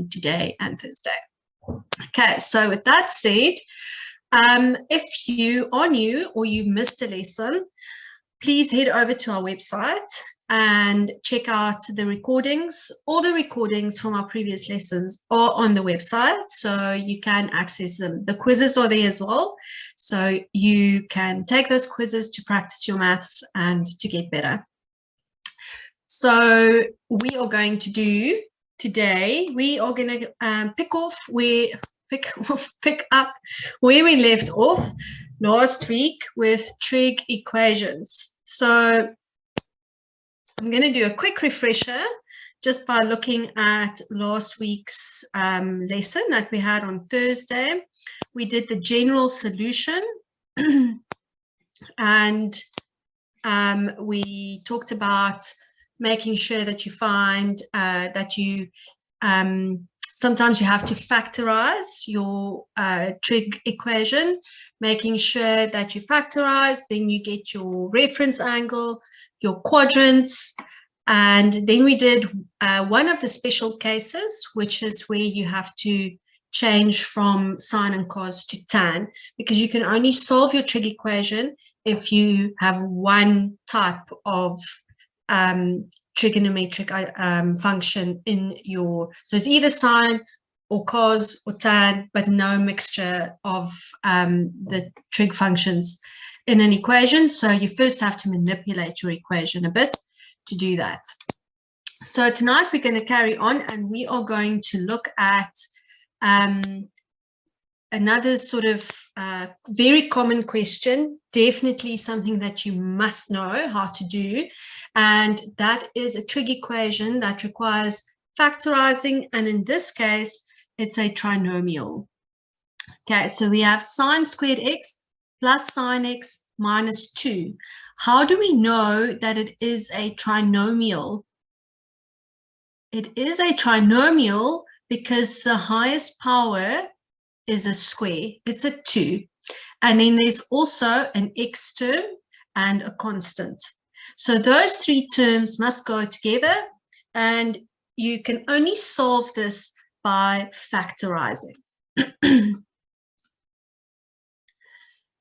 on today and Thursday. Okay, so with that said, if you are new or you missed a lesson, please head over to our website and check out the recordings. All the recordings from our previous lessons are on the website, so you can access them. The quizzes are there as well, so you can take those quizzes to practice your maths and to get better. So we are going to do today, we are going to pick up where we left off last week with trig equations. So I'm going to do a quick refresher just by looking at last week's lesson that we had on Thursday. We did the general solution and we talked about making sure that you find that you sometimes you have to factorize your trig equation, making sure that you factorize, then you get your reference angle, your quadrants, and then we did one of the special cases, which is where you have to change from sine and cos to tan, because you can only solve your trig equation if you have one type of trigonometric function in your, so it's either sine or cos or tan, but no mixture of the trig functions in an equation. So you first have to manipulate your equation a bit to do that. So tonight we're going to carry on and we are going to look at another sort of very common question, definitely something that you must know how to do, and that is a trig equation that requires factorizing, and in this case it's a trinomial. Okay, so we have sine squared x plus sine x minus 2. How do we know that it is a trinomial? It is a trinomial because the highest power is a square, it's a 2, and then there's also an x term and a constant. So those three terms must go together, and you can only solve this by factorizing.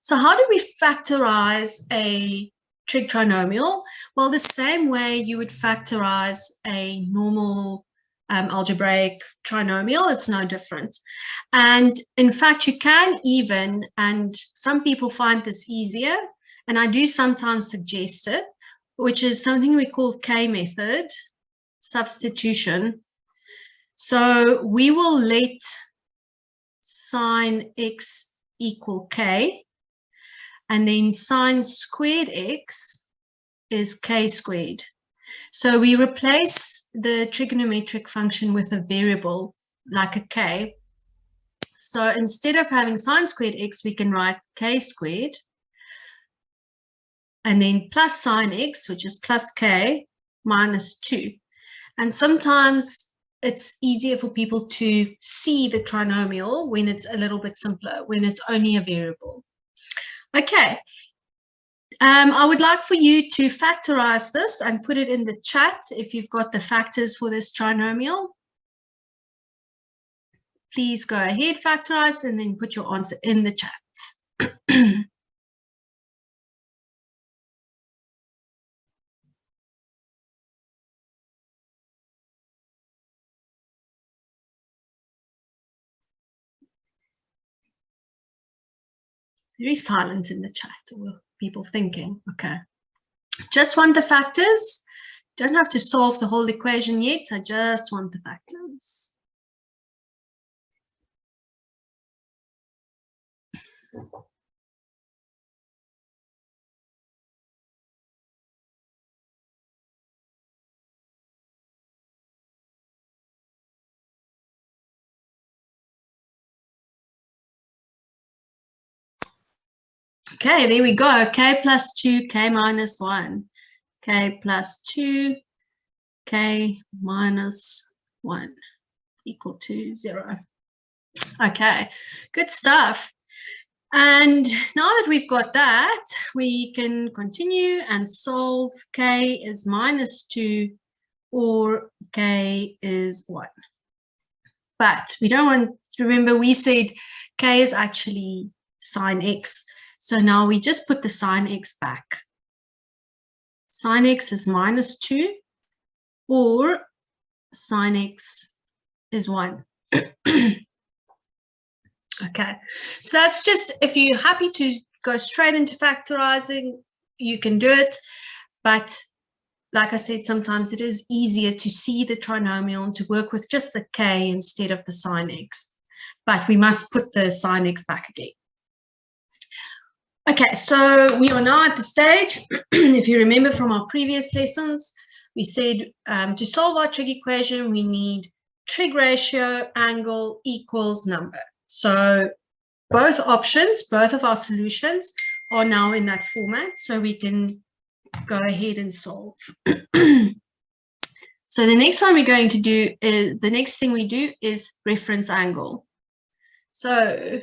So how do we factorize a trig trinomial? Well, the same way you would factorize a normal algebraic trinomial, it's no different. And in fact, you can even, and some people find this easier, and I do sometimes suggest it, which is something we call K method, substitution. So we will let sine x equal k, and then sine squared x is k squared. So we replace the trigonometric function with a variable like a k. So instead of having sine squared x, we can write k squared, and then plus sine x, which is plus k, minus 2. And sometimes it's easier for people to see the trinomial when it's a little bit simpler, when it's only a variable. Okay. I would like for you to factorize this and put it in the chat if you've got the factors for this trinomial. Please go ahead, factorize, and then put your answer in the chat. Very silent in the chat, or people thinking, okay. Just want the factors. Don't have to solve the whole equation yet. I just want the factors. Okay, there we go. K plus 2, K minus 1. K plus 2, K minus 1 equal to 0. Okay, good stuff. And now that we've got that, we can continue and solve K is minus 2 or K is 1. But we don't want to remember we said k is actually sine x. So now we just put the sine x back. Sine x is -2 or sine x is 1. Okay, so that's just, if you're happy to go straight into factorizing, you can do it. But like I said, sometimes it is easier to see the trinomial and to work with just the k instead of the sine x. But we must put the sine x back again. Okay, so we are now at the stage, if you remember from our previous lessons, we said to solve our trig equation, we need trig ratio, angle equals number. So both options, both of our solutions are now in that format, so we can go ahead and solve. So the next one we're going to do is, the next thing we do is reference angle. So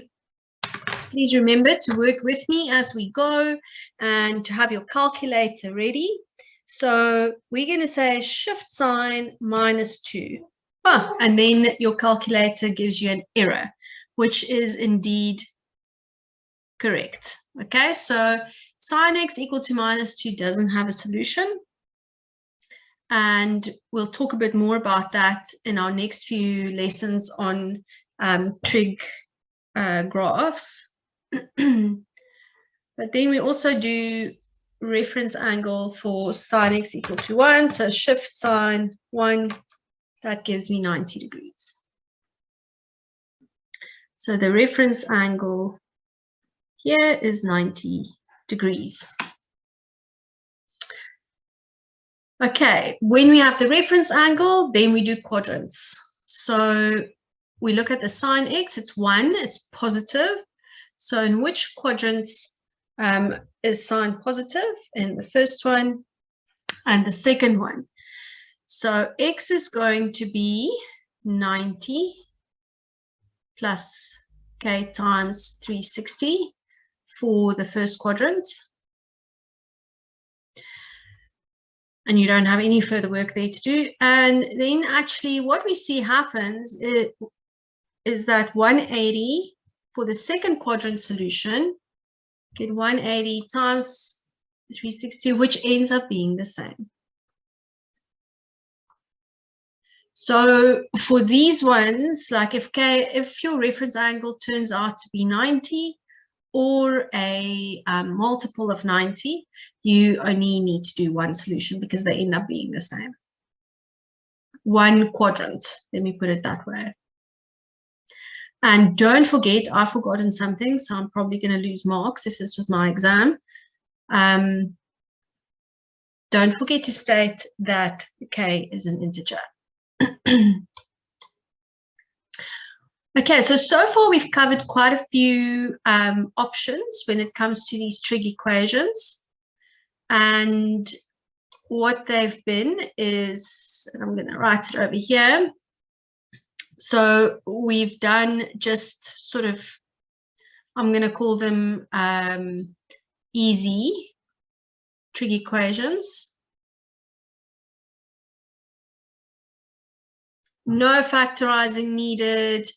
please remember to work with me as we go and to have your calculator ready. So we're going to say shift sign -2. And then your calculator gives you an error, which is indeed correct. Okay, so sine x equal to -2 doesn't have a solution. And we'll talk a bit more about that in our next few lessons on trig graphs. But then we also do reference angle for sine x equal to 1. So shift sign 1, that gives me 90 degrees. So the reference angle here is 90 degrees. Okay, when we have the reference angle, then we do quadrants. So we look at the sine x, it's 1, it's positive. So in which quadrants is sine positive? In the first one and the second one. So x is going to be 90 plus k times 360 for the first quadrant. And you don't have any further work there to do. And then actually what we see happens is that 180 for the second quadrant solution, get 180 times 360, which ends up being the same. So for these ones, like if your reference angle turns out to be 90 or a multiple of 90, you only need to do one solution because they end up being the same. One quadrant, let me put it that way. And don't forget, I've forgotten something, so I'm probably going to lose marks if this was my exam. Don't forget to state that k is an integer. Okay, so far we've covered quite a few options when it comes to these trig equations. And what they've been is, and I'm going to write it over here. So we've done just sort of, I'm going to call them easy trig equations. No factorizing needed.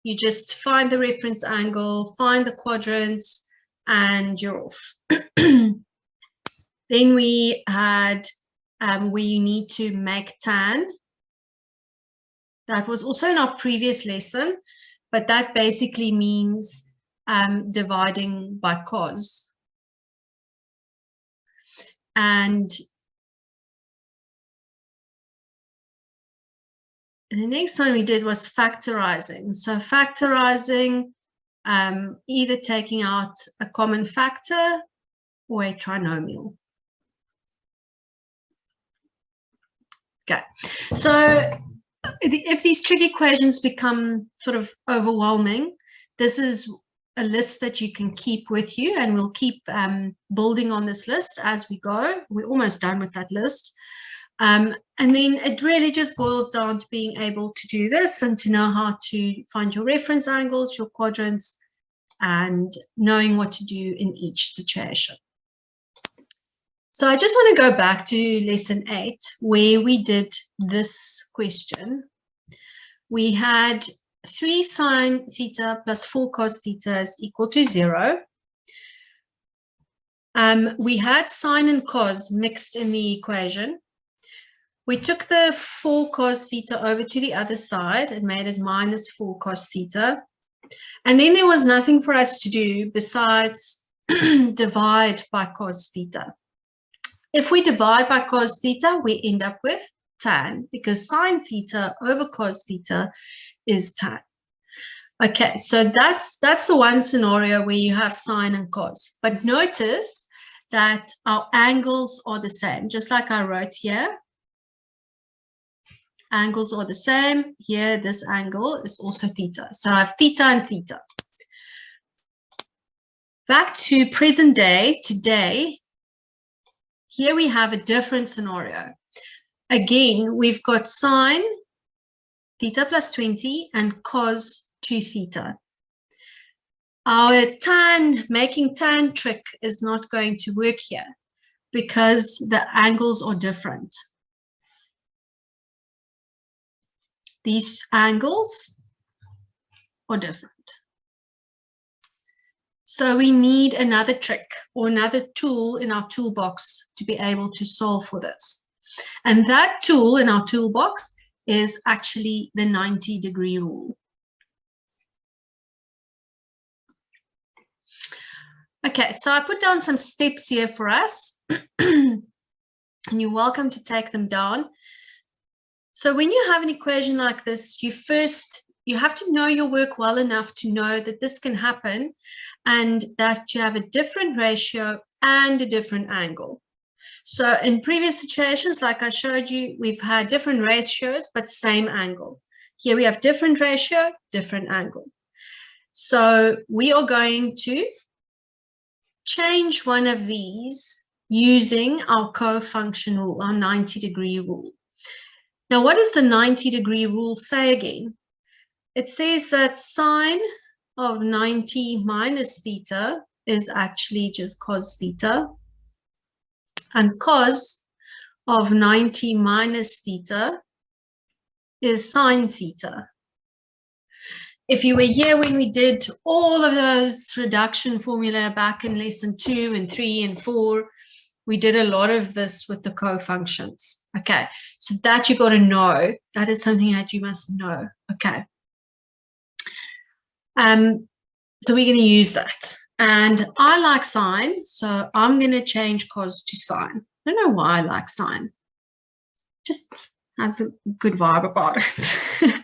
You just find the reference angle, find the quadrants, and you're off. Then we had where you need to make tan. That was also in our previous lesson, but that basically means dividing by cos. And the next one we did was factorizing. So factorizing, either taking out a common factor or a trinomial. Okay, so if these trig equations become sort of overwhelming, this is a list that you can keep with you, and we'll keep building on this list as we go. We're almost done with that list. And then it really just boils down to being able to do this and to know how to find your reference angles, your quadrants, and knowing what to do in each situation. So I just want to go back to lesson 8, where we did this question. we had 3 sine theta plus 4 cos theta is equal to 0. We had sine and cos mixed in the equation. We took the 4 cos theta over to the other side and made it minus 4 cos theta. And then there was nothing for us to do besides divide by cos theta. If we divide by cos theta, we end up with tan, because sine theta over cos theta is tan. Okay, so that's the one scenario where you have sine and cos. But notice that our angles are the same, just like I wrote here. Angles are the same. Here, this angle is also theta. So I have theta and theta. Back to present day, today. Here we have a different scenario. Again, we've got sine theta plus 20 and cos 2 theta. Our making tan trick is not going to work here because the angles are different. These angles are different. So we need another trick or another tool in our toolbox to be able to solve for this. And that tool in our toolbox is actually the 90-degree rule. Okay, so I put down some steps here for us, and you're welcome to take them down. So when you have an equation like this, you have to know your work well enough to know that this can happen and that you have a different ratio and a different angle. So in previous situations, like I showed you, we've had different ratios, but same angle. Here we have different ratio, different angle. So we are going to change one of these using our co-function rule, our 90-degree rule. Now, what does the 90-degree rule say again? It says that sine of 90 minus theta is actually just cos theta, and cos of 90 minus theta is sine theta. If you were here when we did all of those reduction formula back in lesson 2 and 3 and 4, we did a lot of this with the co-functions. Okay, so that you got to know. That is something that you must know. Okay. So we're going to use that. And I like sine, so I'm going to change cos to sine. I don't know why I like sine. Just has a good vibe about it.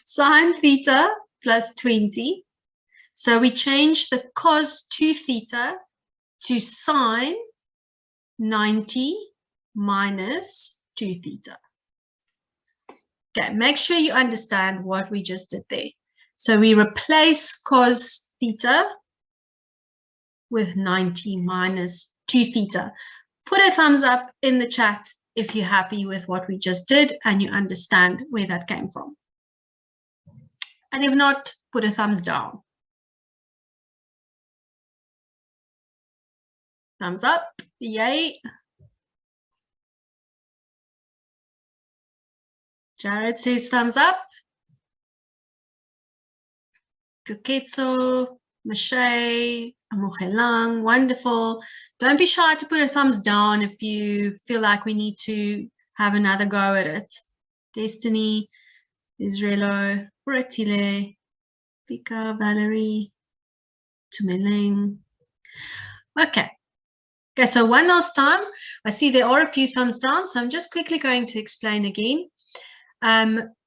Sine theta plus 20. So we change the cos 2 theta to sine 90 minus 2 theta. Okay, make sure you understand what we just did there. So we replace cos theta with 90 minus 2 theta. Put a thumbs up in the chat if you're happy with what we just did and you understand where that came from. And if not, put a thumbs down. Thumbs up, yay. Jared says thumbs up. Kuketso, Mashay, Amochelang, wonderful. Don't be shy to put a thumbs down if you feel like we need to have another go at it. Destiny, Israelo, Buratile, Pika, Valerie, Tumeling. Okay. Okay, so one last time. I see there are a few thumbs down, so I'm just quickly going to explain again.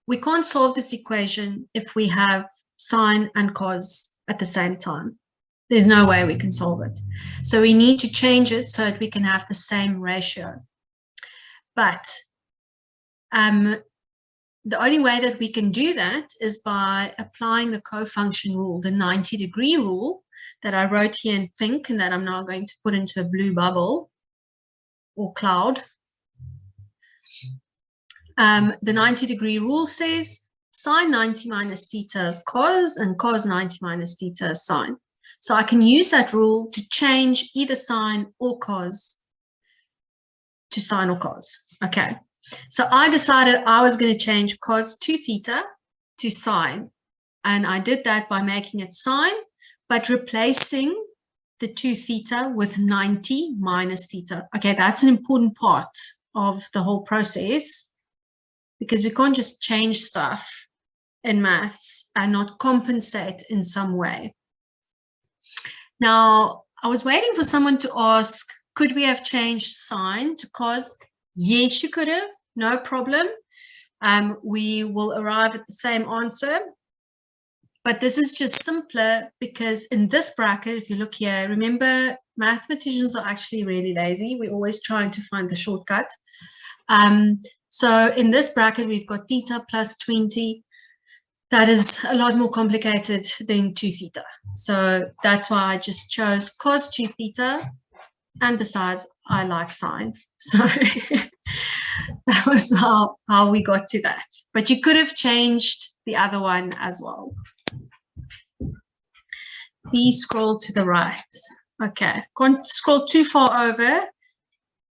We can't solve this equation if we have sine and cos at the same time. There's no way we can solve it. So we need to change it so that we can have the same ratio. But the only way that we can do that is by applying the co-function rule, the 90-degree rule that I wrote here in pink and that I'm now going to put into a blue bubble or cloud. The 90-degree rule says sine 90 minus theta is cos and cos 90 minus theta is sine. So I can use that rule to change either sine or cos to sine or cos. Okay. So I decided I was going to change cos 2 theta to sine. And I did that by making it sine, but replacing the 2 theta with 90 minus theta. Okay, that's an important part of the whole process, because we can't just change stuff in maths and not compensate in some way. Now, I was waiting for someone to ask, could we have changed sine to cos? Yes, you could have, no problem. We will arrive at the same answer. But this is just simpler because in this bracket, if you look here, remember, mathematicians are actually really lazy. We're always trying to find the shortcut. So in this bracket, we've got theta plus 20. That is a lot more complicated than 2 theta. So that's why I just chose cos 2 theta. And besides, I like sine. So that was how we got to that. But you could have changed the other one as well. Please scroll to the right. Okay, can't scroll too far over,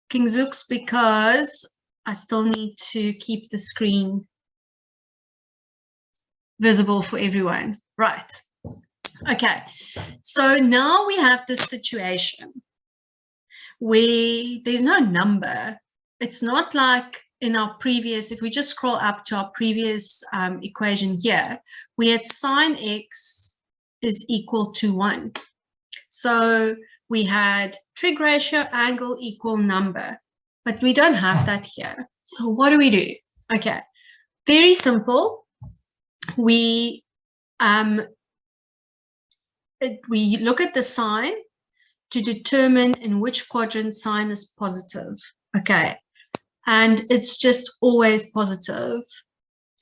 King Zooks, because I still need to keep the screen visible for everyone. Right. Okay, so now we have this situation where there's no number. It's not like in our previous, if we just scroll up to our previous equation here, we had sine x is equal to 1. So we had trig ratio, angle equal number, but we don't have that here. So what do we do? Okay, very simple. We look at the sign to determine in which quadrant sine is positive. Okay, and it's just always positive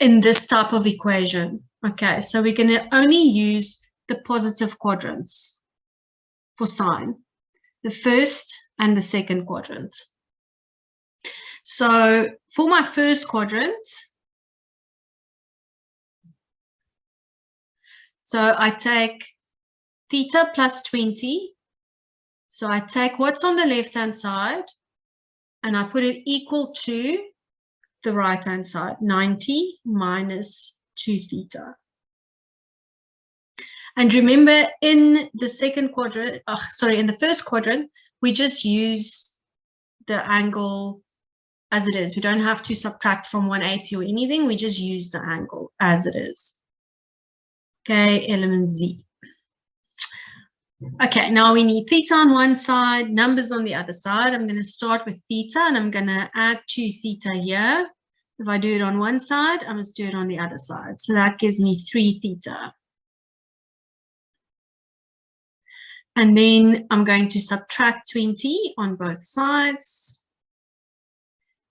in this type of equation. Okay, so we're going to only use the positive quadrants for sine, the first and the second quadrant. So for my first quadrant, so I take theta plus 20. So I take what's on the left-hand side and I put it equal to the right-hand side, 90 minus 2 theta. And remember, in the second quadrant, in the first quadrant, we just use the angle as it is. We don't have to subtract from 180 or anything. We just use the angle as it is. Okay, element Z. Okay, now we need theta on one side, numbers on the other side. I'm going to start with theta, and I'm going to add 2 theta here. If I do it on one side, I must do it on the other side. So that gives me 3 theta. And then I'm going to subtract 20 on both sides.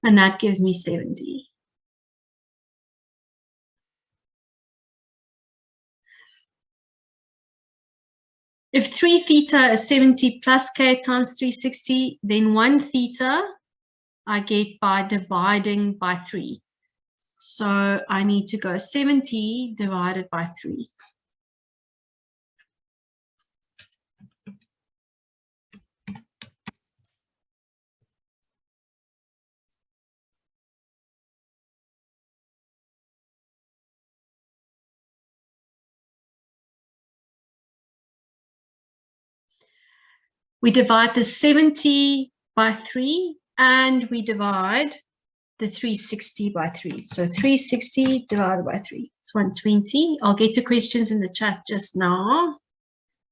And that gives me 70. If 3 theta is 70 plus k times 360, then 1 theta I get by dividing by 3. So I need to go 70 divided by 3. We divide the 70 by 3, and we divide the 360 by 3. So 360 divided by 3. It's 120. I'll get to questions in the chat just now.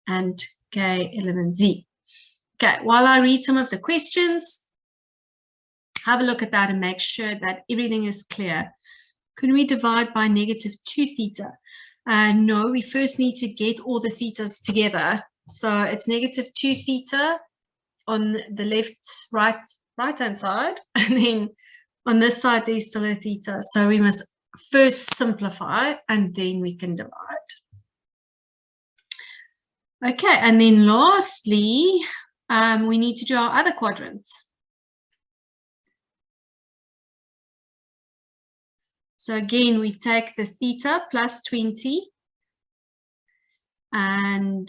And K element Z. Okay, while I read some of the questions, have a look at that and make sure that everything is clear. Can we divide by negative 2 theta? No, we first need to get all the thetas together. So it's negative 2 theta on the right-hand side, and then on this side there's still a theta. So we must first simplify, and then we can divide. Okay, and then lastly, we need to do our other quadrants. So again, we take the theta plus 20, and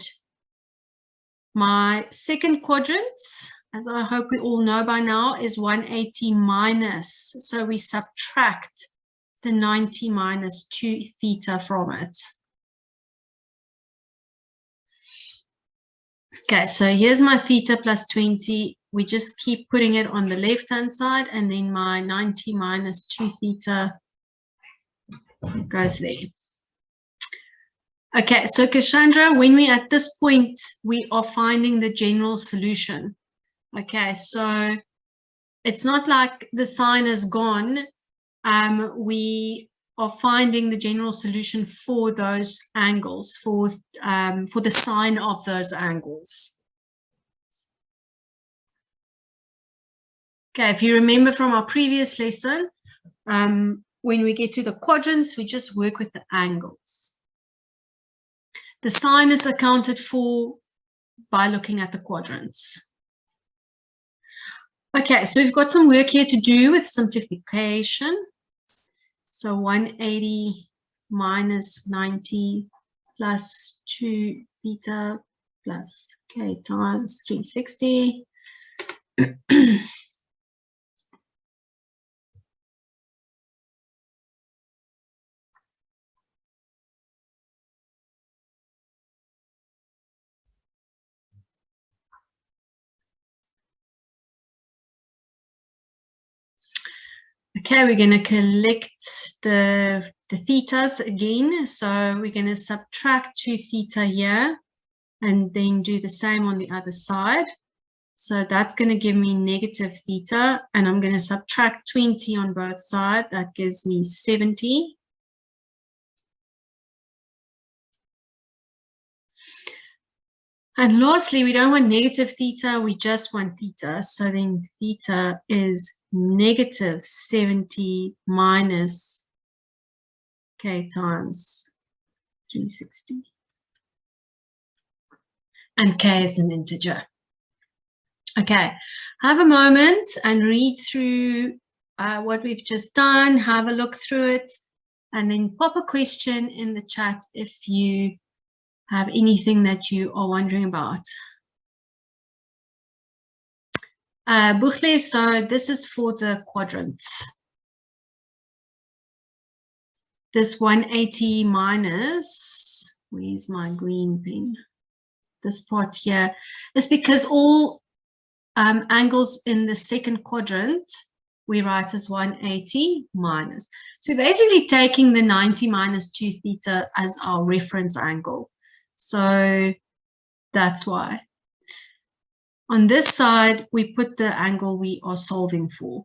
My second quadrant, as I hope we all know by now, is 180 minus. So we subtract the 90 minus 2 theta from it. Okay, so here's my theta plus 20. We just keep putting it on the left-hand side, and then my 90 minus 2 theta goes there. Okay, so Cassandra, when we're at this point, we are finding the general solution. Okay, so it's not like the sign is gone. We are finding the general solution for those angles, for the sign of those angles. Okay, if you remember from our previous lesson, when we get to the quadrants, we just work with the angles. The sign is accounted for by looking at the quadrants. Okay, so we've got some work here to do with simplification. So 180 minus 90 plus 2 theta plus k times 360. Okay, we're going to collect the thetas again. So we're going to subtract 2 theta here and then do the same on the other side. So that's going to give me negative theta, and I'm going to subtract 20 on both sides. That gives me 70. And lastly, we don't want negative theta, we just want theta. So then theta is negative 70 minus k times 360. And k is an integer. Okay, have a moment and read through what we've just done, have a look through it, and then pop a question in the chat if you have anything that you are wondering about. Buchle, so this is for the quadrants. This 180 minus, where's my green pen? This part here is because all angles in the second quadrant we write as 180 minus. So we're basically taking the 90 minus 2 theta as our reference angle. So that's why. On this side, we put the angle we are solving for.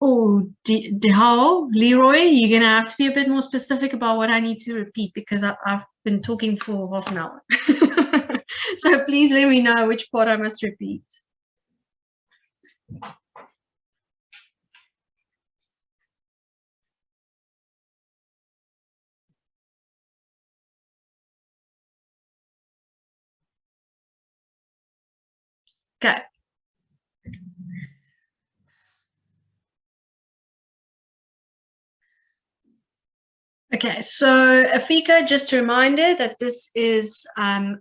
Oh, how, Leroy, you're going to have to be a bit more specific about what I need to repeat, because I've been talking for half an hour. So please let me know which part I must repeat. Okay. Okay, so Afika, just a reminder that this is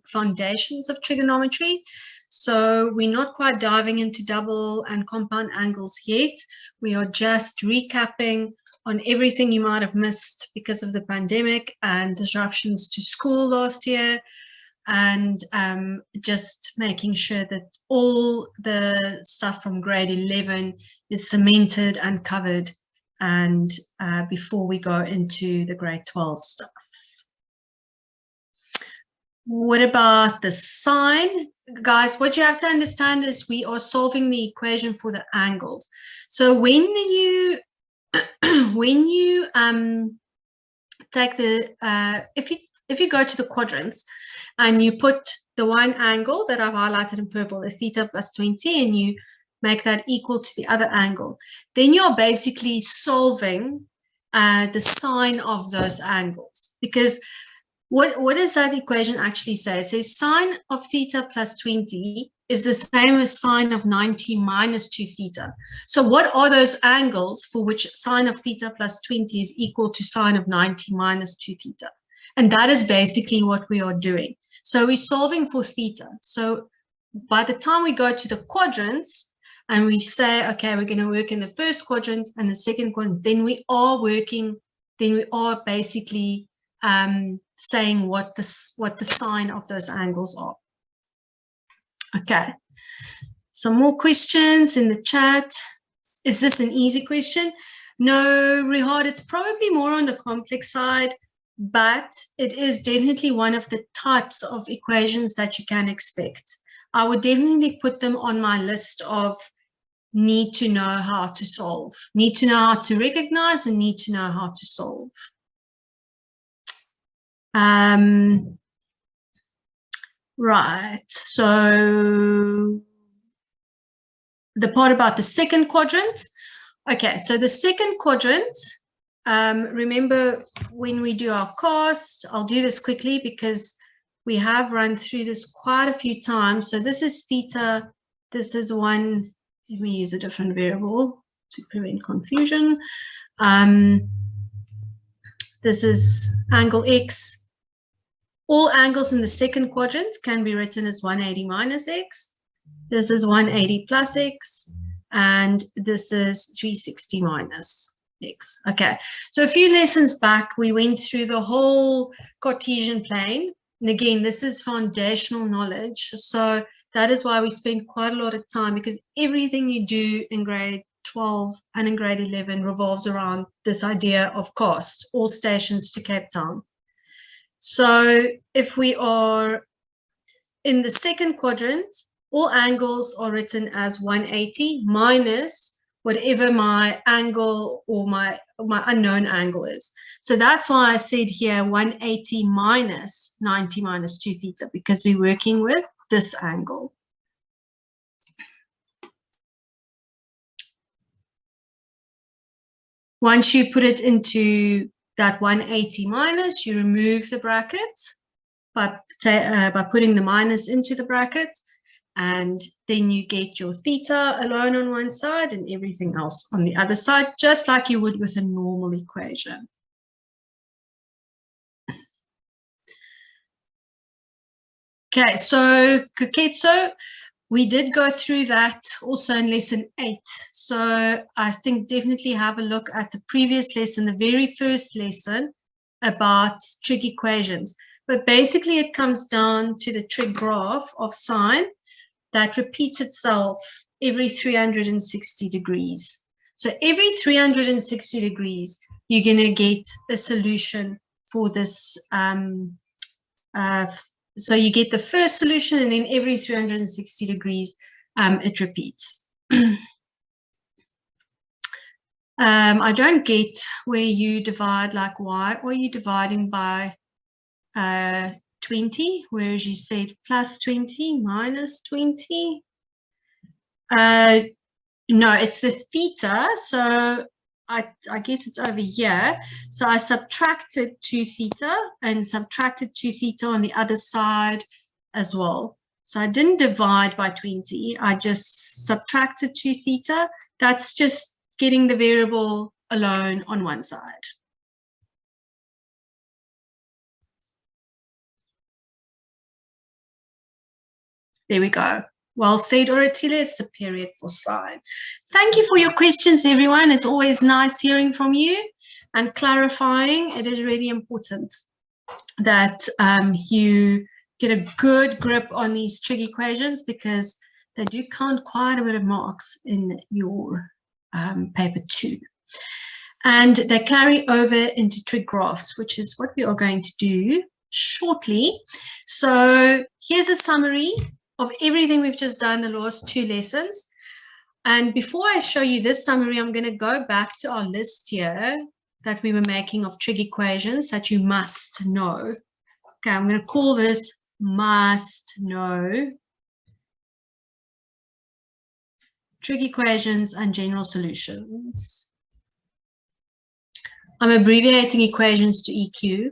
Foundations of Trigonometry. So we're not quite diving into double and compound angles yet. We are just recapping on everything you might have missed because of the pandemic and disruptions to school last year, and just making sure that all the stuff from grade 11 is cemented and covered, and before we go into the grade 12 stuff. What about the sign? Guys, what you have to understand is we are solving the equation for the angles. So when you take the if you go to the quadrants and you put the one angle that I've highlighted in purple, the theta plus 20, and you make that equal to the other angle, then you're basically solving the sign of those angles. Because what does that equation actually say? It says sine of theta plus 20 is the same as sine of 90 minus 2 theta. So what are those angles for which sine of theta plus 20 is equal to sine of 90 minus 2 theta? And that is basically what we are doing. So we're solving for theta. So by the time we go to the quadrants and we say, okay, we're going to work in the first quadrant and the second quadrant, then we are basically saying what the sign of those angles are. Okay. Some more questions in the chat. Is this an easy question? No, Rihad, it's probably more on the complex side, but it is definitely one of the types of equations that you can expect. I would definitely put them on my list of need to know how to solve, need to know how to recognize, and need to know how to solve. Right, so the part about the second quadrant. Okay, so the second quadrant, remember when we do our cast, I'll do this quickly because we have run through this quite a few times. So this is theta, this is one, let me use a different variable to prevent confusion. This is angle x. All angles in the second quadrant can be written as 180 minus x. This is 180 plus x, and this is 360 minus x. Okay, so a few lessons back, we went through the whole Cartesian plane. And again, this is foundational knowledge. So that is why we spend quite a lot of time, because everything you do in grade 12 and in grade 11 revolves around this idea of cast, all stations to Cape Town. So if we are in the second quadrant, all angles are written as 180 minus whatever my angle or my unknown angle is. So that's why I said here 180 minus 90 minus 2 theta, because we're working with this angle. Once you put it into that 180 minus, you remove the bracket by putting the minus into the bracket, and then you get your theta alone on one side and everything else on the other side, just like you would with a normal equation. Okay, so Kuketso, we did go through that also in lesson 8. So I think definitely have a look at the previous lesson, the very first lesson about trig equations. But basically it comes down to the trig graph of sine that repeats itself every 360 degrees. So every 360 degrees, you're going to get a solution for this. So you get the first solution, and then every 360 degrees, it repeats. I don't get where you divide, like why are you dividing by 20, whereas you said plus 20 minus 20. No, it's the theta, so I guess it's over here. So I subtracted 2 theta and subtracted 2 theta on the other side as well. So I didn't divide by 20, I just subtracted 2 theta. That's just getting the variable alone on one side. There we go. Well said, Oratile. It's the period for sine. Thank you for your questions, everyone. It's always nice hearing from you and clarifying. It is really important that you get a good grip on these trig equations, because they do count quite a bit of marks in your paper 2. And they carry over into trig graphs, which is what we are going to do shortly. So here's a summary of everything we've just done the last 2 lessons. And before I show you this summary, I'm going to go back to our list here that we were making of trig equations that you must know. Okay, I'm going to call this must know trig equations and general solutions. I'm abbreviating equations to EQ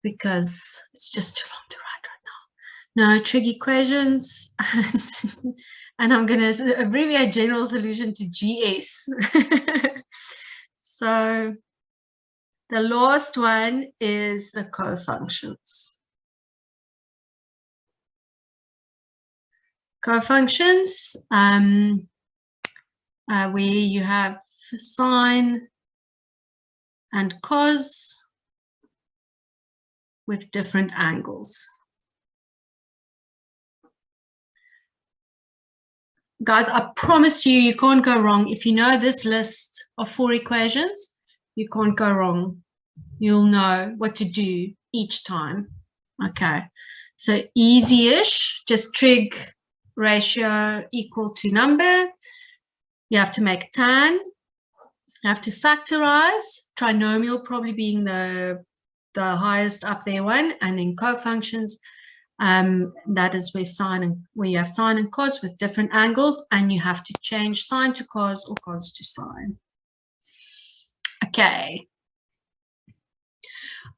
because it's just too long to write right now. No, trig equations, and I'm going to abbreviate general solution to GS. So The last one is the cofunctions. Cofunctions, where you have sine and cos with different angles. Guys, I promise you, you can't go wrong. If you know this list of 4 equations, you can't go wrong. You'll know what to do each time. Okay, so easy-ish, just trig ratio equal to number. You have to make tan. You have to factorize, trinomial probably being the highest up there one, and then cofunctions. That is where you have sine and cos with different angles, and you have to change sine to cos or cos to sine. Okay.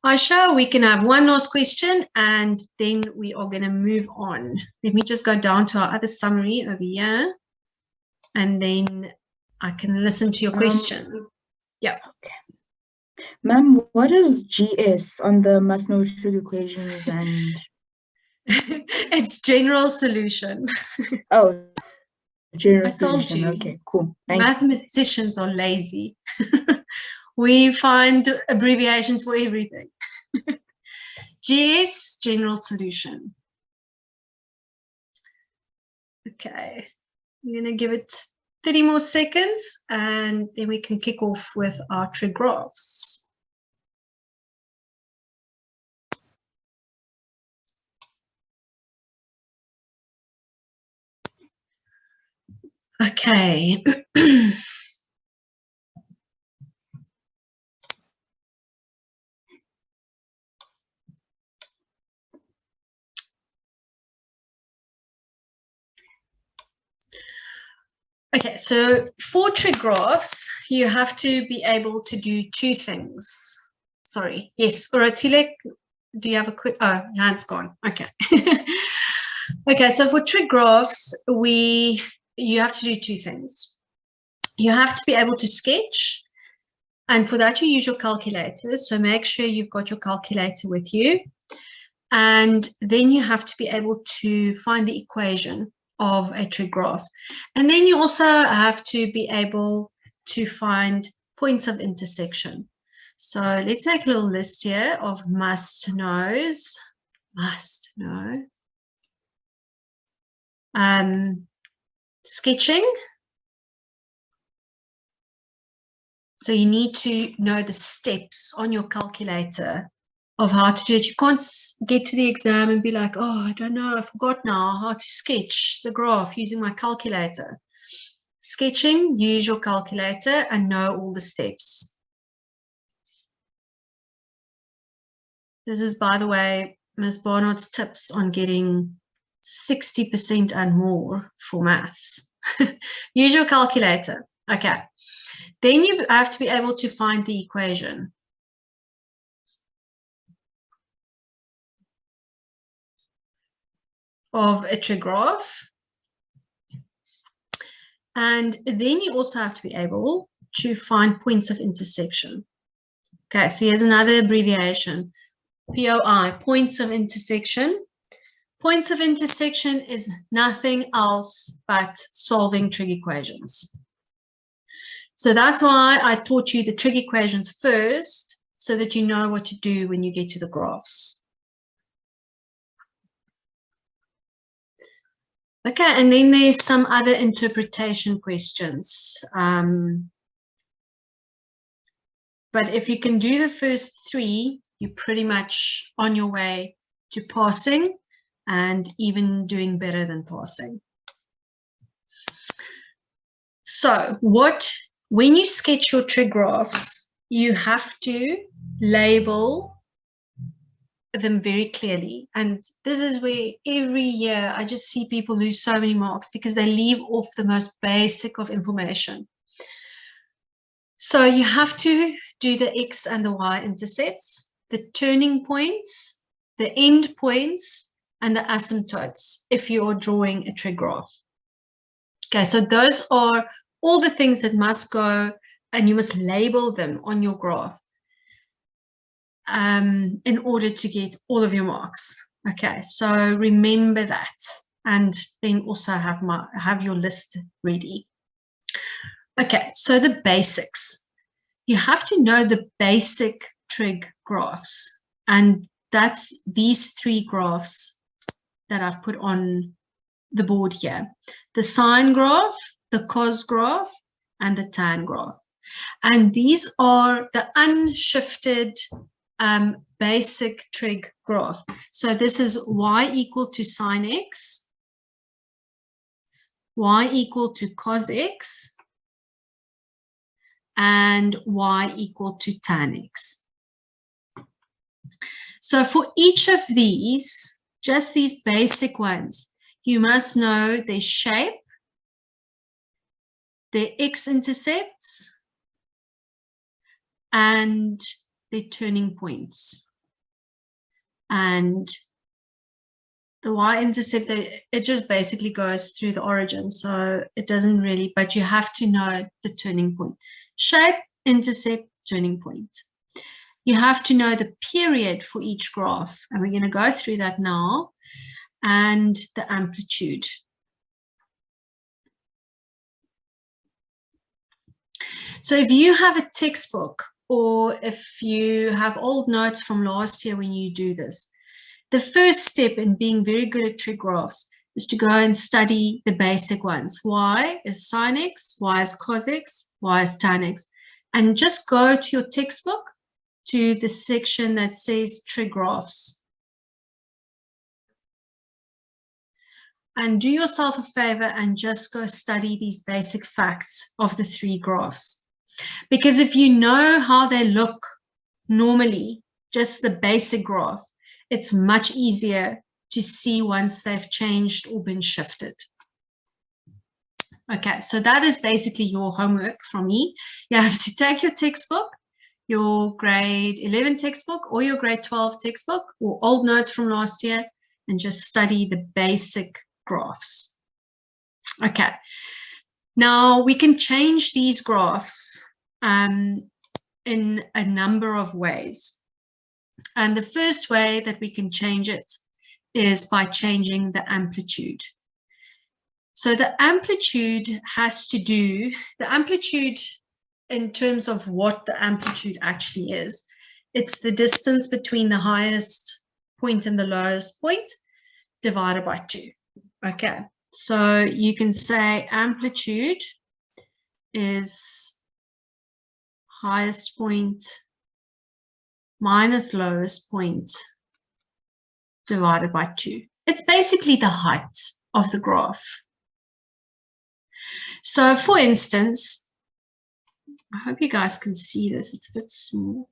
Aisha, we can have one last question and then we are going to move on. Let me just go down to our other summary over here and then I can listen to your question. Yeah. Okay. Ma'am, what is GS on the must-know trig equations and... It's general solution. Oh, general I told solution. you. Okay, cool. Thank Mathematicians are lazy. We find abbreviations for everything. GS, general solution. Okay, I'm going to give it 30 more seconds and then we can kick off with our trig graphs. Okay. Okay, so for trig graphs, you have to be able to do 2 things. Sorry, yes, Orotilek, do you have a quick, oh, your hand's gone, okay. Okay, so for trig graphs, you have to do 2 things. You have to be able to sketch, and for that you use your calculator, so make sure you've got your calculator with you. And then you have to be able to find the equation of a trig graph. And then you also have to be able to find points of intersection. So let's make a little list here of must knows. Must know. Sketching. So you need to know the steps on your calculator of how to do it. You can't get to the exam and be like, oh, I don't know, I forgot now how to sketch the graph using my calculator. Sketching, use your calculator and know all the steps. This is, by the way, Ms. Barnard's tips on getting 60% and more for maths. Use your calculator. Okay. Then you have to be able to find the equation. Of a trig graph. And then you also have to be able to find points of intersection. Okay, so here's another abbreviation. POI, points of intersection. Points of intersection is nothing else but solving trig equations. So that's why I taught you the trig equations first, so that you know what to do when you get to the graphs. Okay, and then there's some other interpretation questions. But if you can do the first 3, you're pretty much on your way to passing and even doing better than passing. So when you sketch your trig graphs, you have to label them very clearly, and this is where every year I just see people lose so many marks because they leave off the most basic of information. So you have to do the x and the y intercepts, the turning points, the end points, and the asymptotes if you are drawing a trig graph. Okay, so those are all the things that must go, and you must label them on your graph. in order to get all of your marks. Okay, so remember that, and then also have your list ready. Okay, so the basics. You have to know the basic trig graphs, and that's these three graphs that I've put on the board here: the sine graph, the cos graph, and the tan graph. And these are the unshifted basic trig graph. So this is y equal to sine x, y equal to cos x, and y equal to tan x. So for each of these, just these basic ones, you must know their shape, their x-intercepts, and their turning points. And the y-intercept, it just basically goes through the origin, so it doesn't really, but you have to know the turning point. Shape, intercept, turning point. You have to know the period for each graph, and we're going to go through that now, and the amplitude. So if you have a textbook, or if you have old notes from last year when you do this, the first step in being very good at trig graphs is to go and study the basic ones. Y is sine x, y is cos x, y is tan x. And just go to your textbook, to the section that says trig graphs. And do yourself a favor and just go study these basic facts of the three graphs. Because if you know how they look normally, just the basic graph, it's much easier to see once they've changed or been shifted. Okay, so that is basically your homework from me. You have to take your textbook, your grade 11 textbook or your grade 12 textbook or old notes from last year, and just study the basic graphs. Okay, now we can change these graphs in a number of ways. And the first way that we can change it is by changing the amplitude. So the amplitude has to do, the amplitude in terms of what the amplitude actually is, it's the distance between the highest point and the lowest point divided by 2. Okay, so you can say amplitude is highest point minus lowest point divided by 2. It's basically the height of the graph. So for instance, I hope you guys can see this, it's a bit small.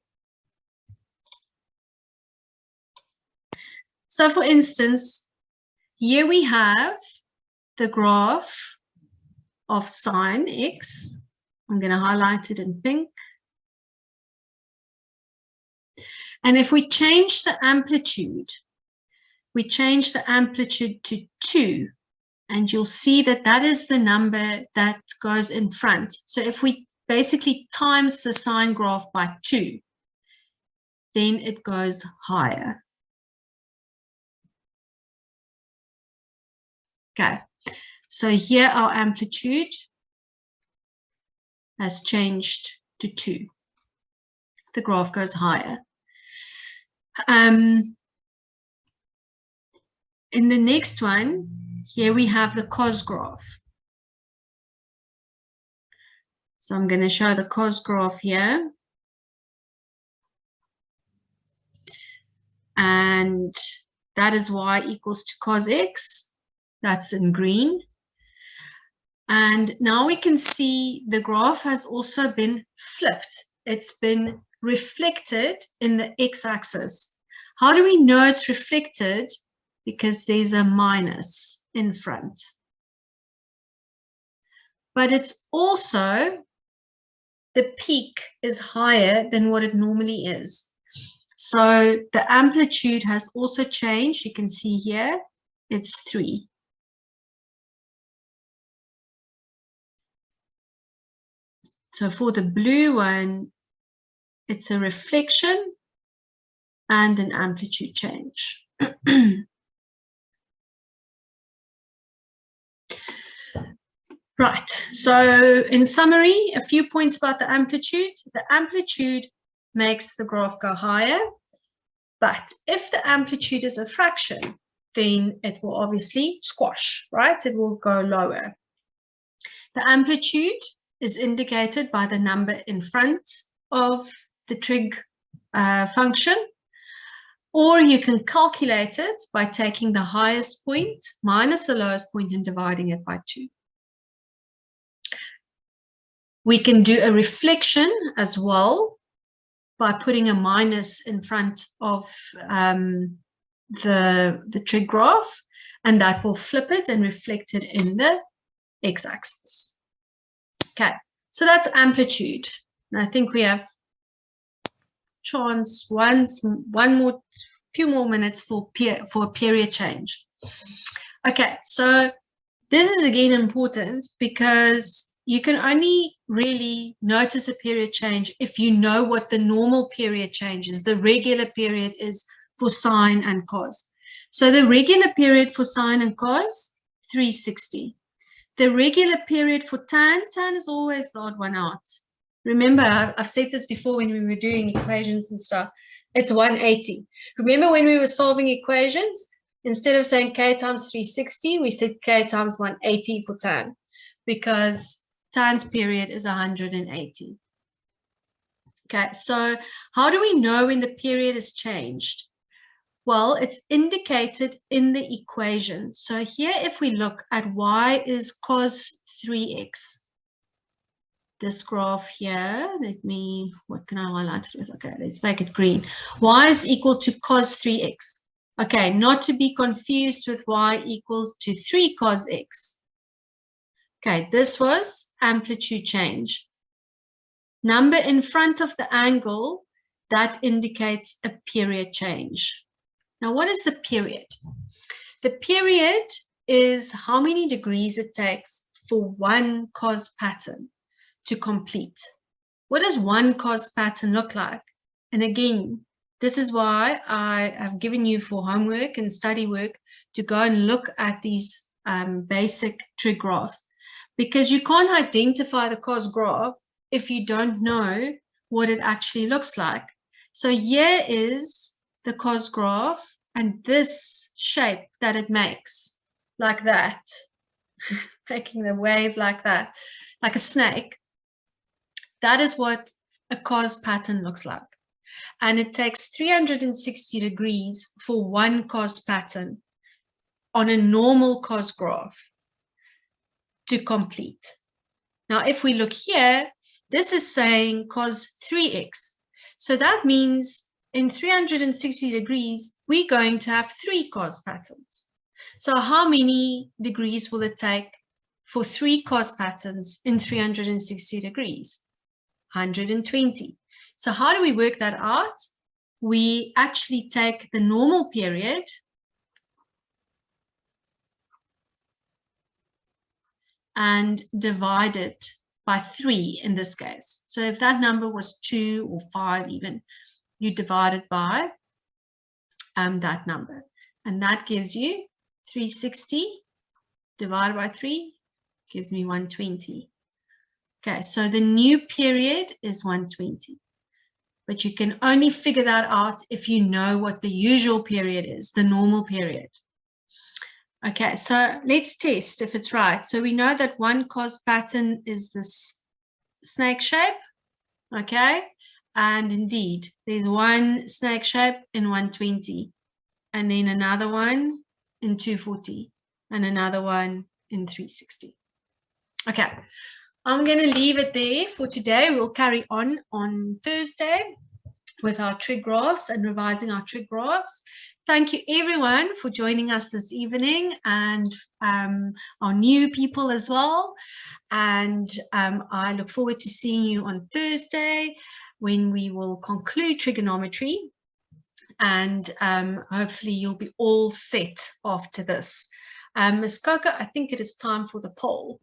So for instance, here we have the graph of sine x. I'm going to highlight it in pink. And if we change the amplitude, we change the amplitude to 2, and you'll see that that is the number that goes in front. So if we basically times the sine graph by 2, then it goes higher. Okay, so here our amplitude has changed to 2. The graph goes higher. In the next one, here we have the cos graph. So I'm going to show the cos graph here. And that is y equals to cos x. That's in green. And now we can see the graph has also been flipped. It's been reflected in the x-axis. How do we know it's reflected? Because there's a minus in front. But it's also, the peak is higher than what it normally is. So the amplitude has also changed. You can see here, it's 3. So for the blue one, it's a reflection. and an amplitude change. Right, so in summary, a few points about the amplitude. The amplitude makes the graph go higher, but if the amplitude is a fraction, then it will obviously squash, right? It will go lower. The amplitude is indicated by the number in front of the trig function, or you can calculate it by taking the highest point minus the lowest point and dividing it by 2. We can do a reflection as well by putting a minus in front of the trig graph, and that will flip it and reflect it in the x-axis. Okay, so that's amplitude. And I think we have chance few more minutes for period change. Okay, so this is again important because you can only really notice a period change if you know what the normal period change is. The regular period is for sine and cos. So the regular period for sine and cos, 360. The regular period for tan is always the odd one out. Remember, I've said this before when we were doing equations and stuff, it's 180. Remember when we were solving equations, instead of saying k times 360, we said k times 180 for tan, because tan's period is 180. Okay, so how do we know when the period is changed? Well, it's indicated in the equation. So here, if we look at y is cos 3x, this graph here, what can I highlight it with? Okay, let's make it green. Y is equal to cos 3x. Okay, not to be confused with y equals to 3 cos x. Okay, this was amplitude change. Number in front of the angle, that indicates a period change. Now, what is the period? The period is how many degrees it takes for one cos pattern to complete. What does one cos pattern look like? And again, this is why I have given you for homework and study work to go and look at these basic trig graphs, because you can't identify the cos graph if you don't know what it actually looks like. So here is the cos graph, and this shape that it makes, like that, making the wave like that, like a snake. That is what a cos pattern looks like. And it takes 360 degrees for one cos pattern on a normal cos graph to complete. Now, if we look here, this is saying cos 3x. So that means in 360 degrees, we're going to have 3 cos patterns. So how many degrees will it take for 3 cos patterns in 360 degrees? 120. So how do we work that out? We actually take the normal period and divide it by 3 in this case. So if that number was 2 or 5 even, you divide it by that number. And that gives you 360 divided by 3 gives me 120. Okay, so the new period is 120. But you can only figure that out if you know what the usual period is, the normal period. Okay, so let's test if it's right. So we know that one cos pattern is this snake shape, okay? And indeed, there's one snake shape in 120, and then another one in 240, and another one in 360. Okay, I'm going to leave it there for today. We'll carry on Thursday with our trig graphs and revising our trig graphs. Thank you everyone for joining us this evening, and our new people as well. And I look forward to seeing you on Thursday when we will conclude trigonometry, and hopefully you'll be all set after this. Ms. Coco, I think it is time for the poll.